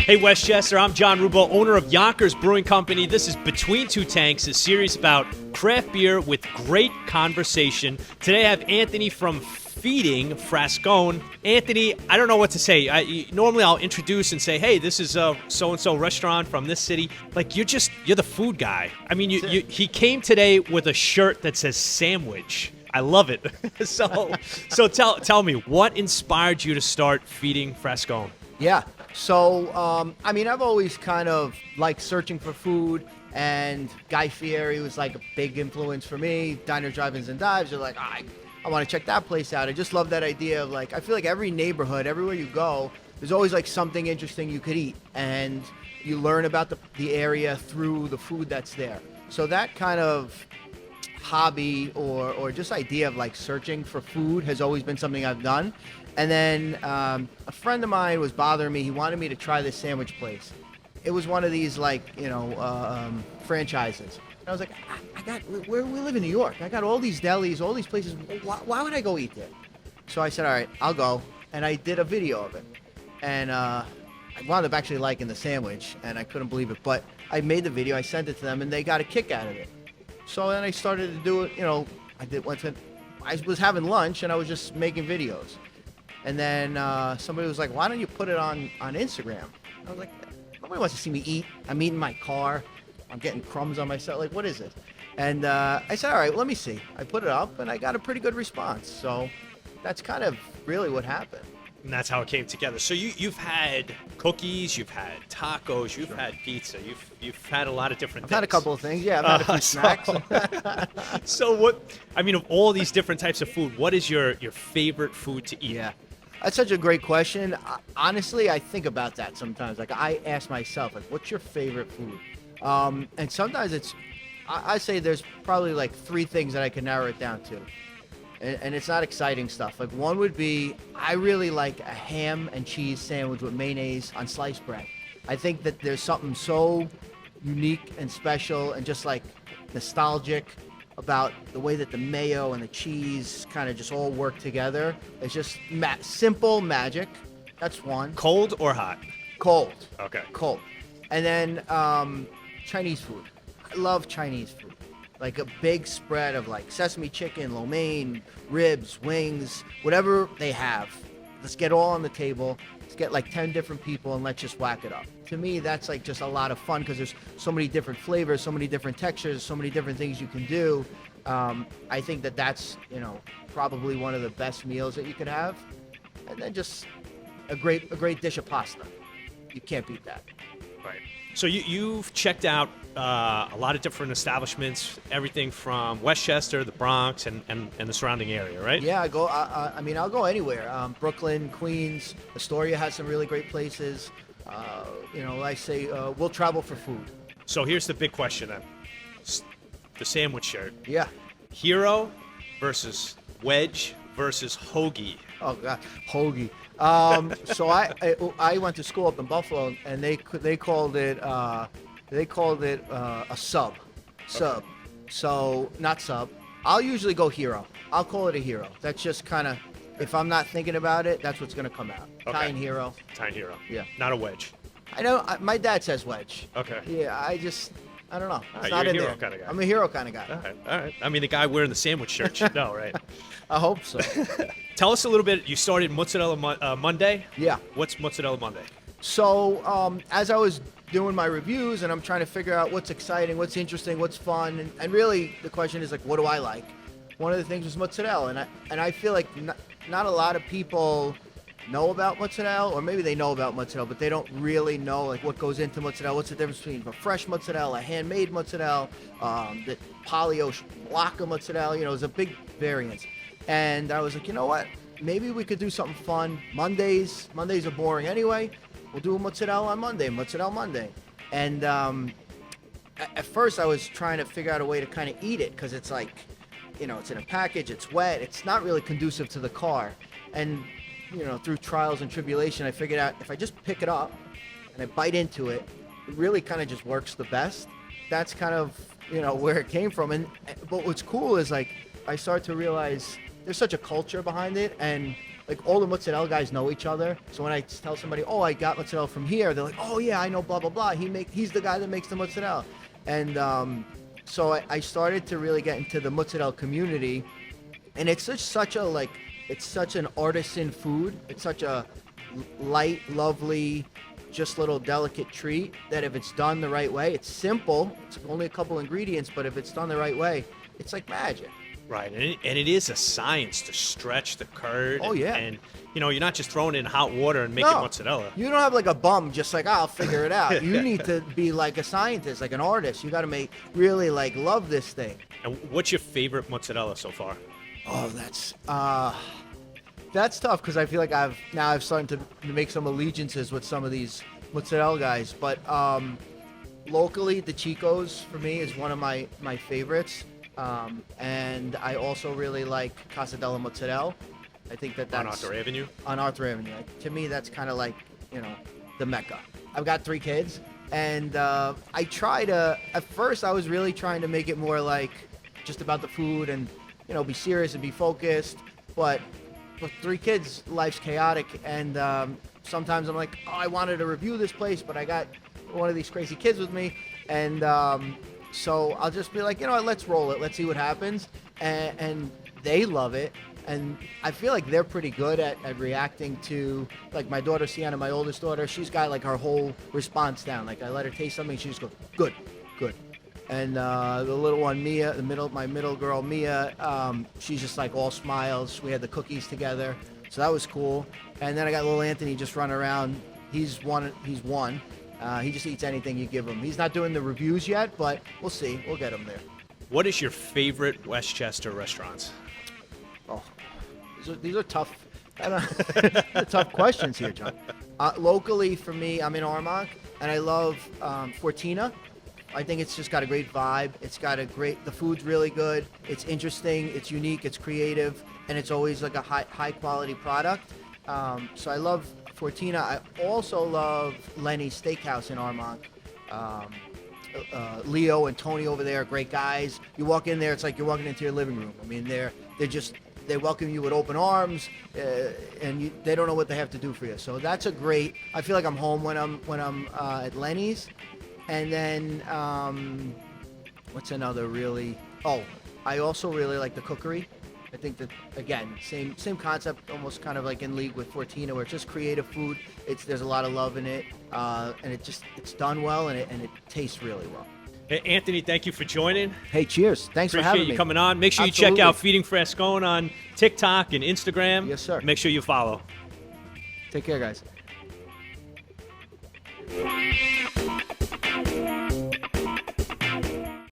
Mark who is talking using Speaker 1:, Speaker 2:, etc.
Speaker 1: Hey, Westchester, I'm John Rubo, owner of Yonkers Brewing Company. This is Between Two Tanks, a series about craft beer with great conversation. Today I have Anthony from Feeding Frascone. Anthony, I don't know what to say. Normally I'll introduce and say, hey, this is a so-and-so restaurant from this city. Like, you're the food guy. I mean, he came today with a shirt that says sandwich. I love it. So tell me, what inspired you to start Feeding Frascone?
Speaker 2: Yeah. So, I've always kind of liked searching for food, and Guy Fieri was like a big influence for me. Diners, Drive-ins, and Dives are like, I want to check that place out. I just love that idea of like, I feel like every neighborhood, everywhere you go, there's always like something interesting you could eat, and you learn about the area through the food that's there. So that kind of hobby or just idea of like searching for food has always been something I've done. And then a friend of mine was bothering me. He wanted me to try this sandwich place. It was one of these franchises. And I was like, we live in New York. I got all these delis, all these places. Why would I go eat there? So I said, all right, I'll go. And I did a video of it. And I wound up actually liking the sandwich, and I couldn't believe it. But I made the video, I sent it to them, and they got a kick out of it. So then I started to do it. I was having lunch, and I was just making videos. And then somebody was like, why don't you put it on Instagram? I was like, nobody wants to see me eat. I'm eating my car. I'm getting crumbs on myself. Like, what is it? And I said, all right, let me see. I put it up, and I got a pretty good response. So that's kind of really what happened.
Speaker 1: And that's how it came together. So you've had cookies, you've had tacos, you've had pizza, you've had a lot of different things.
Speaker 2: I've had a couple of things, yeah. I've had a few snacks.
Speaker 1: So of all these different types of food, what is your favorite food to eat?
Speaker 2: Yeah. That's such a great question. Honestly, I think about that sometimes. Like, I ask myself, like, what's your favorite food? And sometimes I say there's probably like three things that I can narrow it down to. And it's not exciting stuff. Like, one would be, I really like a ham and cheese sandwich with mayonnaise on sliced bread. I think that there's something so unique and special and just like nostalgic about the way that the mayo and the cheese kind of just all work together. It's just simple magic. That's one.
Speaker 1: Cold or hot?
Speaker 2: Cold.
Speaker 1: Okay.
Speaker 2: Cold. And then Chinese food. I love Chinese food. Like a big spread of like sesame chicken, lo mein, ribs, wings, whatever they have. Let's get all on the table. Let's get like 10 different people and let's just whack it up. To me, that's like just a lot of fun because there's so many different flavors, so many different textures, so many different things you can do. I think that's, probably one of the best meals that you could have. And then just a great dish of pasta. You can't beat that.
Speaker 1: Right. So you've checked out a lot of different establishments, everything from Westchester, the Bronx, and the surrounding area, right?
Speaker 2: Yeah, I'll go anywhere. Brooklyn, Queens, Astoria has some really great places. I say we'll travel for food.
Speaker 1: So here's the big question then. The sandwich shirt.
Speaker 2: Yeah.
Speaker 1: Hero versus Wedge versus Hoagie.
Speaker 2: Oh, God, Hoagie. So I went to school up in Buffalo, and they called it a sub.
Speaker 1: Okay.
Speaker 2: So not sub. I'll usually go hero. I'll call it a hero. That's just kind of, if I'm not thinking about it, that's what's gonna come out.
Speaker 1: Okay.
Speaker 2: Italian hero.
Speaker 1: Italian hero.
Speaker 2: Yeah.
Speaker 1: Not a wedge.
Speaker 2: I know. My dad says wedge.
Speaker 1: Okay.
Speaker 2: Yeah. I don't know. It's
Speaker 1: Right,
Speaker 2: not
Speaker 1: you're a
Speaker 2: in
Speaker 1: hero
Speaker 2: there.
Speaker 1: kind of guy.
Speaker 2: I'm a hero kind of guy.
Speaker 1: All right. I mean, the guy wearing the sandwich shirt should know, right?
Speaker 2: I hope so.
Speaker 1: Tell us a little bit. You started Mozzarella Monday.
Speaker 2: Yeah.
Speaker 1: What's Mozzarella Monday?
Speaker 2: So as I was doing my reviews and I'm trying to figure out what's exciting, what's interesting, what's fun, and really the question is like, what do I like? One of the things was mozzarella, and I feel like not a lot of people know about mozzarella, or maybe they know about mozzarella, but they don't really know like what goes into mozzarella. What's the difference between a fresh mozzarella, a handmade mozzarella, the polio block of mozzarella? There's a big variance. And I was like, you know what? Maybe we could do something fun. Mondays are boring anyway. We'll do a mozzarella on Monday, mozzarella Monday. And at first I was trying to figure out a way to kind of eat it because it's like, it's in a package, it's wet, it's not really conducive to the car. And through trials and tribulation, I figured out if I just pick it up and I bite into it, it really kind of just works the best. That's kind of, where it came from. But what's cool is like, I started to realize there's such a culture behind it, and like all the mozzarella guys know each other. So when I tell somebody, oh, I got mozzarella from here, they're like, oh yeah, I know blah blah blah. He's the guy that makes the mozzarella. And so I started to really get into the mozzarella community, and it's such an artisan food. It's such a light, lovely, just little delicate treat that if it's done the right way, it's simple. It's only a couple ingredients, but if it's done the right way, it's like magic.
Speaker 1: Right, and it is a science to stretch the curd.
Speaker 2: Oh, yeah.
Speaker 1: And you're not just throwing it in hot water and making mozzarella.
Speaker 2: You don't have like a bum just like, I'll figure it out. You need to be like a scientist, like an artist. You got to really like love this thing.
Speaker 1: And what's your favorite mozzarella so far?
Speaker 2: Oh, that's tough because I feel like I've started to make some allegiances with some of these mozzarella guys. But locally, the Chico's for me is one of my favorites. And I also really like Casa della Mozzarella. I think that's
Speaker 1: on Arthur Avenue.
Speaker 2: On Arthur Avenue. To me, that's kind of like the Mecca. I've got 3 kids, and I try to. At first, I was really trying to make it more like just about the food and be serious and be focused. But with 3 kids, life's chaotic, and sometimes I'm like, oh, I wanted to review this place, but I got one of these crazy kids with me, and so I'll just be like, let's roll it. Let's see what happens. And they love it. And I feel like they're pretty good at reacting to, like my daughter, Sienna, my oldest daughter, she's got like her whole response down. Like I let her taste something, she just goes, good, good. And the little one, Mia, my middle girl, Mia, she's just like all smiles. We had the cookies together. So that was cool. And then I got little Anthony just running around. He's one. He just eats anything you give him. He's not doing the reviews yet, but we'll see. We'll get him there.
Speaker 1: What is your favorite Westchester restaurants?
Speaker 2: Oh, these are tough. Tough questions here, John. Locally, for me, I'm in Armonk, and I love Fortina. I think it's just got a great vibe. The food's really good. It's interesting. It's unique. It's creative, and it's always like a high quality product. So I love Fortina. I also love Lenny's Steakhouse in Armonk. Leo and Tony over there are great guys. You walk in there, it's like you're walking into your living room. I mean, they welcome you with open arms, and they don't know what they have to do for you. So that's a great. I feel like I'm home when I'm at Lenny's. And then what's another really? Oh, I also really like the Cookery. I think that, again, same concept, almost kind of like in league with Fortina, where it's just creative food. There's a lot of love in it, and it's done well, and it tastes really well.
Speaker 1: Hey, Anthony, thank you for joining.
Speaker 2: Hey, cheers. Thanks for having me.
Speaker 1: Appreciate you coming on. Make sure
Speaker 2: Absolutely.
Speaker 1: you check out Feeding Frascone on TikTok and Instagram.
Speaker 2: Yes, sir.
Speaker 1: Make sure you follow.
Speaker 2: Take care, guys.